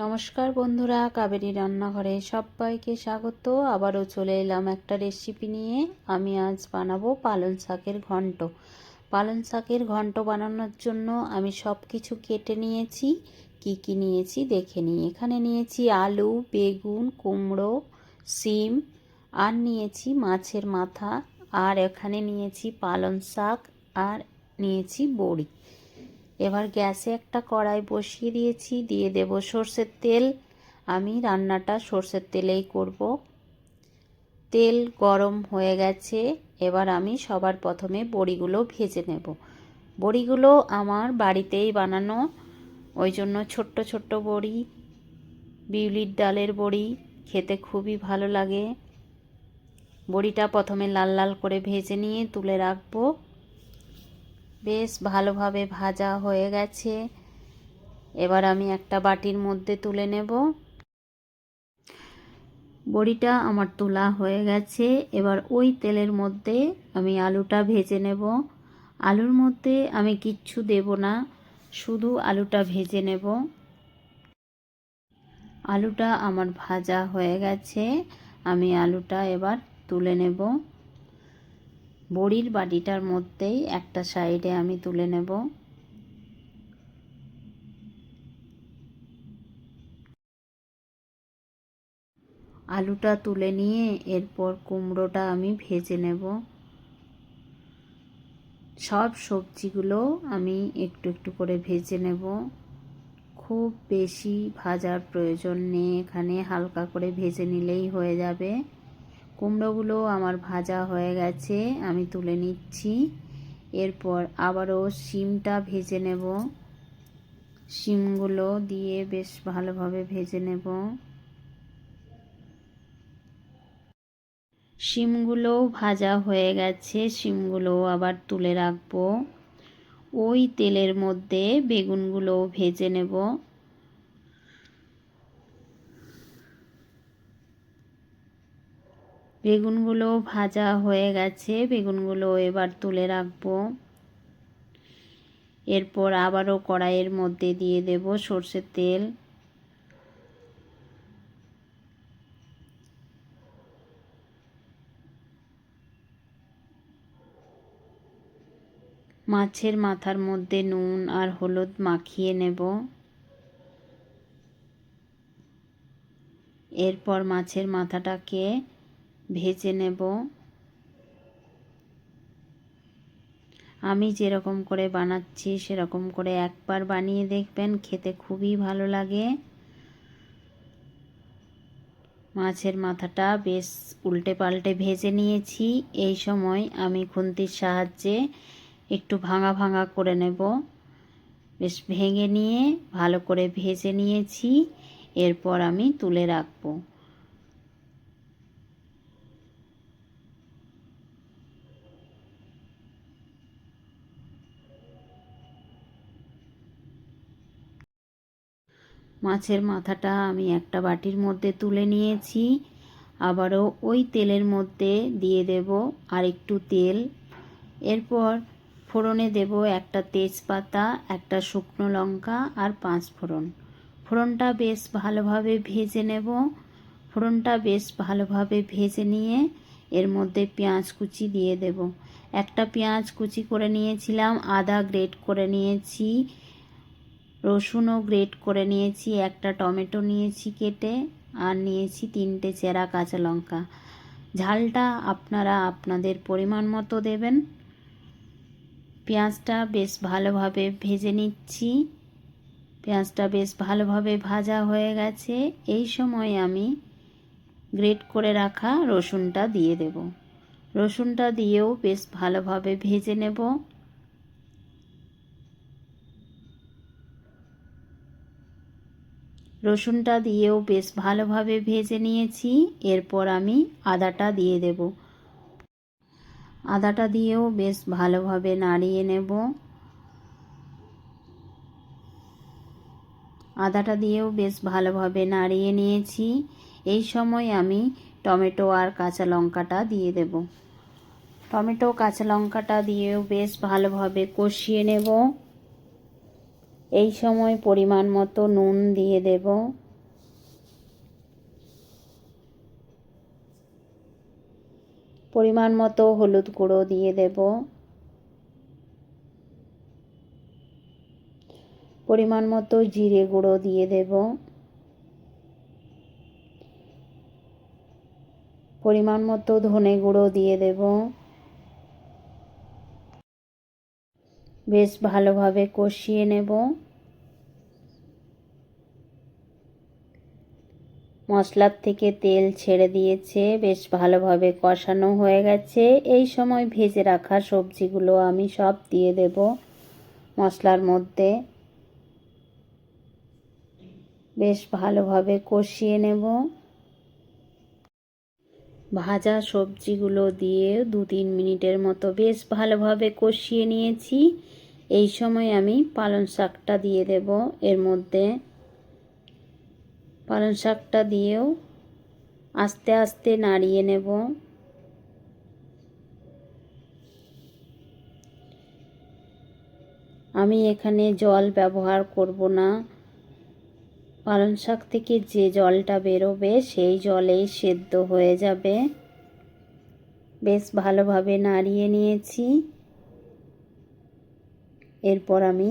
নমস্কার বন্ধুরা, কাবেরী রান্নাঘরে সবাইকে স্বাগত। আবারও চলে এলাম একটা রেসিপি নিয়ে। আমি আজ বানাবো পালং শাকের ঘন্ট। পালং শাকের ঘন্ট বানানোর জন্য আমি সব কিছু কেটে নিয়েছি। কি কি নিয়েছি দেখে নিই। এখানে নিয়েছি আলু, বেগুন, কুমড়ো, শিম, আর নিয়েছি মাছের মাথা, আর এখানে নিয়েছি পালং শাক, আর নিয়েছি বড়ি। এবার গ্যাসে একটা কড়াই বসিয়ে দিয়েছি, দিয়ে দেব সর্ষের তেল। আমি রান্নাটা সর্ষের তেলেই করব। তেল গরম হয়ে গেছে। এবার আমি সবার প্রথমে বড়িগুলো ভেজে নেব। বড়িগুলো আমার বাড়িতেই বানানো, ওই জন্য ছোট্ট ছোট্ট বড়ি, বিউলির ডালের বড়ি খেতে খুবই ভালো লাগে। বড়িটা প্রথমে লাল লাল করে ভেজে নিয়ে তুলে রাখবো। বেশ ভালোভাবে ভাজা হয়ে গেছে। এবার আমি একটা বাটির মধ্যে তুলে নেব। বড়িটা আমার তোলা হয়ে গেছে। এবার ওই তেলের মধ্যে আমি আলুটা ভেজে নেব। আলুর মধ্যে আমি কিচ্ছু দেব না, শুধু আলুটা ভেজে নেব। আলুটা আমার ভাজা হয়ে গেছে। আমি আলুটা এবার তুলে নেব। বড়ির বাটিটার মধ্যেই একটা সাইডে আমি তুলে নেব। আলুটা তুলে নিয়ে এরপর কুমড়োটা আমি ভেজে নেব। সব সবজিগুলো আমি একটু একটু করে ভেজে নেব। খুব বেশি ভাজার প্রয়োজন নেই, এখানে হালকা করে ভেজে নিলেই হয়ে যাবে। কুমড়োগুলো আমার ভাজা হয়ে গেছে, আমি তুলে নিচ্ছি। এরপর আবারও শিমটা ভেজে নেব। শিমগুলো দিয়ে বেশ ভালোভাবে ভেজে নেব। শিমগুলোও ভাজা হয়ে গেছে, শিমগুলোও আবার তুলে রাখবো। ওই তেলের মধ্যে বেগুনগুলোও ভেজে নেব। বেগুনগুলো ভাজা হয়ে গেছে, বেগুনগুলো এবার তুলে রাখবো। এরপর আবারও কড়াইয়ের মধ্যে দিয়ে দেব সর্ষের তেল। মাছের মাথার মধ্যে নুন আর হলুদ মাখিয়ে নেব। এরপর মাছের মাথাটাকে ভেজে নেব। আমি যেরকম করে বানাচ্ছি সেরকম করে একবার বানিয়ে দেখবেন, খেতে খুবই ভালো লাগে। মাছের মাথাটা বেশ উল্টে পাল্টে ভেজে নিয়েছি। এই সময় আমি খুন্তির সাহায্যে একটু ভাঙা ভাঙা করে নেব। বেশ ভেঙে নিয়ে ভালো করে ভেজে নিয়েছি। এরপর আমি তুলে রাখবো। মাছের মাথাটা আমি একটা বাটির মধ্যে তুলে নিয়েছি। আবারও ওই তেলের মধ্যে দিয়ে দেব আর একটু তেল। এরপর ফোড়নে দেব একটা তেজপাতা, একটা শুকনো লঙ্কা আর 5 ফোড়ন। ফোড়নটা বেশ ভালোভাবে ভেজে নেব। ফোড়নটা বেশ ভালোভাবে ভেজে নিয়ে এর মধ্যে পেঁয়াজ কুচি দিয়ে দেব। একটা পেঁয়াজ কুচি করে নিয়েছিলাম, আদা গ্রেট করে নিয়েছি, রসুনও গ্রেট করে নিয়েছি, একটা টমেটো নিয়েছি কেটে, আর নিয়েছি 3টে চেরা কাঁচা লঙ্কা। ঝালটা আপনারা আপনাদের পরিমাণ মতো দেবেন। পেঁয়াজটা বেশ ভালোভাবে ভেজে নিচ্ছি। পেঁয়াজটা বেশ ভালোভাবে ভাজা হয়ে গেছে। এই সময় আমি গ্রেট করে রাখা রসুনটা দিয়ে দেব। রসুনটা দিয়েও বেশ ভালোভাবে ভেজে নেব। রসুনটা দিয়েও বেশ ভালোভাবে ভেজে নিয়েছি। এরপর আমি আদাটা দিয়ে দেব। আদাটা দিয়েও বেশ ভালোভাবে নাড়িয়ে নেব। আদাটা দিয়েও বেশ ভালোভাবে নাড়িয়ে নিয়েছি। এই সময় আমি টমেটো আর কাঁচা লঙ্কাটা দিয়ে দেব। টমেটো কাঁচা লঙ্কাটা দিয়েও বেশ ভালোভাবে কষিয়ে নেব। এই সময় পরিমাণ মতো নুন দিয়ে দেব। পরিমাণ মতো হলুদ গুঁড়ো দিয়ে দেব, পরিমাণ মতো জিরে গুঁড়ো দিয়ে দেব, পরিমাণ মতো ধনে গুঁড়ো দিয়ে দেব। বেশ ভালোভাবে কষিয়ে নেব। মশলার থেকে তেল ছেড়ে দিয়েছে, বেশ ভালোভাবে কষানো হয়ে গেছে। এই সময় ভেজে রাখা সবজিগুলো আমি সব দিয়ে দেব মশলার মধ্যে। বেশ ভালোভাবে কষিয়ে নেব। ভাজা সবজিগুলো দিয়ে 2-3 মিনিটের মতো বেশ ভালোভাবে কষিয়ে নিয়েছি। এই সময় আমি পালং শাকটা দিয়ে দেব এর মধ্যে। পালং শাকটা দিয়েও আস্তে আস্তে নাড়িয়ে নেব। আমি এখানে জল ব্যবহার করব না। পালং শাক থেকে যে জলটা বেরোবে সেই জলেই সেদ্ধ হয়ে যাবে। বেশ ভালোভাবে নাড়িয়ে নিয়েছি। এরপর আমি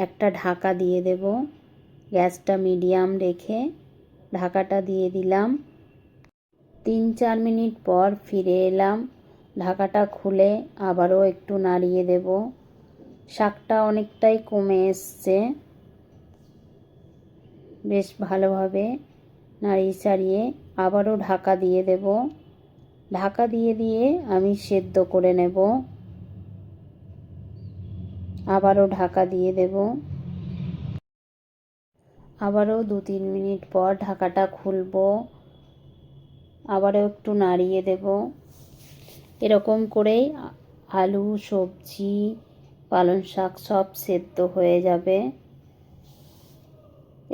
একটা ঢাকা দিয়ে দেব। গ্যাসটা মিডিয়াম রেখে ঢাকাটা দিয়ে দিলাম। 3-4 মিনিট পর ফিরে এলাম। ঢাকাটা খুলে আবারও একটু নাড়িয়ে দেব। শাকটা অনেকটাই কমে এসছে। বেশ ভালোভাবে নাড়িয়ে চাড়িয়ে আবারও ঢাকা দিয়ে দেব। ঢাকা দিয়ে আমি সেদ্ধ করে নেব। আবারও ঢাকা দিয়ে দেব। আবারও 2-3 মিনিট পর ঢাকাটা খুলব। আবারও একটু নাড়িয়ে দেব। এরকম করেই আলু, সবজি, পালং শাক সব সেদ্ধ হয়ে যাবে।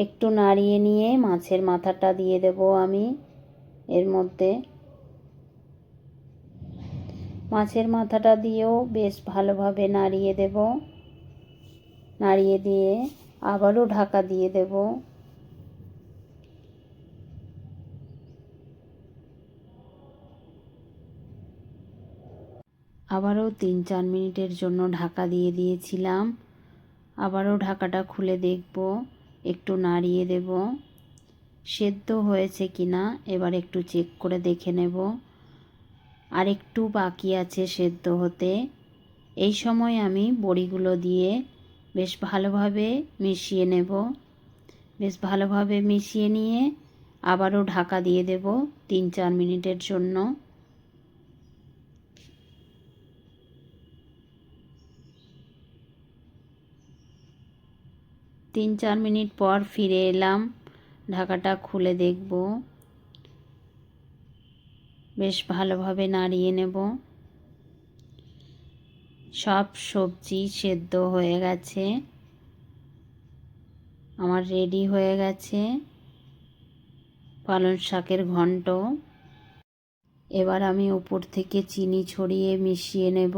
একটু নাড়িয়ে নিয়ে মাছের মাথাটা দিয়ে দেব আমি এর মধ্যে। মাছের মাথাটা দিয়েও বেশ ভালোভাবে নাড়িয়ে দেব। নাড়িয়ে দিয়ে আবারও ঢাকা দিয়ে দেব। আবারও 3-4 মিনিটের জন্য ঢাকা দিয়ে দিয়েছিলাম। আবারও ঢাকাটা খুলে দেখব, একটু নাড়িয়ে দেব। সেদ্ধ হয়েছে কিনা এবার একটু চেক করে দেখে নেব। আর একটু বাকি আছে সেদ্ধ হতে। এই সময় আমি বড়িগুলো দিয়ে বেশ ভালোভাবে মিশিয়ে নেব। বেশ ভালোভাবে মিশিয়ে নিয়ে আবারও ঢাকা দিয়ে দেব 3-4 মিনিটের জন্য। 3-4 মিনিট পর ফিরে এলাম। ঢাকাটা খুলে দেখব। বেশ ভালোভাবে নাড়িয়ে নেব। সব সবজি সেদ্ধ হয়ে গেছে। আমার রেডি হয়ে গেছে পালং শাকের ঘন্ট। এবার আমি উপর থেকে চিনি ছড়িয়ে মিশিয়ে নেব।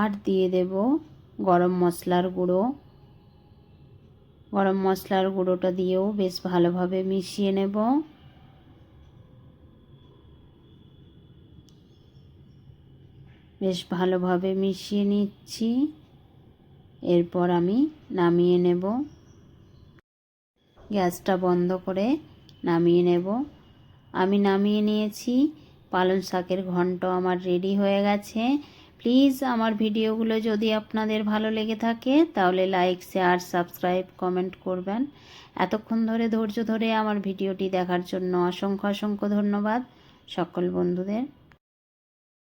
আর দিয়ে দেব গরম মশলার গুঁড়ো। গরম মশলার গুঁড়োটা দিয়েও বেশ ভালোভাবে মিশিয়ে নেব। বেশ ভালোভাবে মিশিয়ে নিচ্ছি। এরপর আমি নামিয়ে নেব। গ্যাসটা বন্ধ করে নামিয়ে নেব। আমি নামিয়ে নিয়েছি। পালং শাকের ঘন্ট আমার রেডি হয়ে গেছে। প্লিজ আমার ভিডিওগুলো যদি আপনাদের ভালো লেগে থাকে তাহলে লাইক, শেয়ার, সাবস্ক্রাইব, কমেন্ট করবেন। এতক্ষণ ধরে ধৈর্য ধরে আমার ভিডিওটি দেখার জন্য অসংখ্য অসংখ্য ধন্যবাদ সকল বন্ধুদের।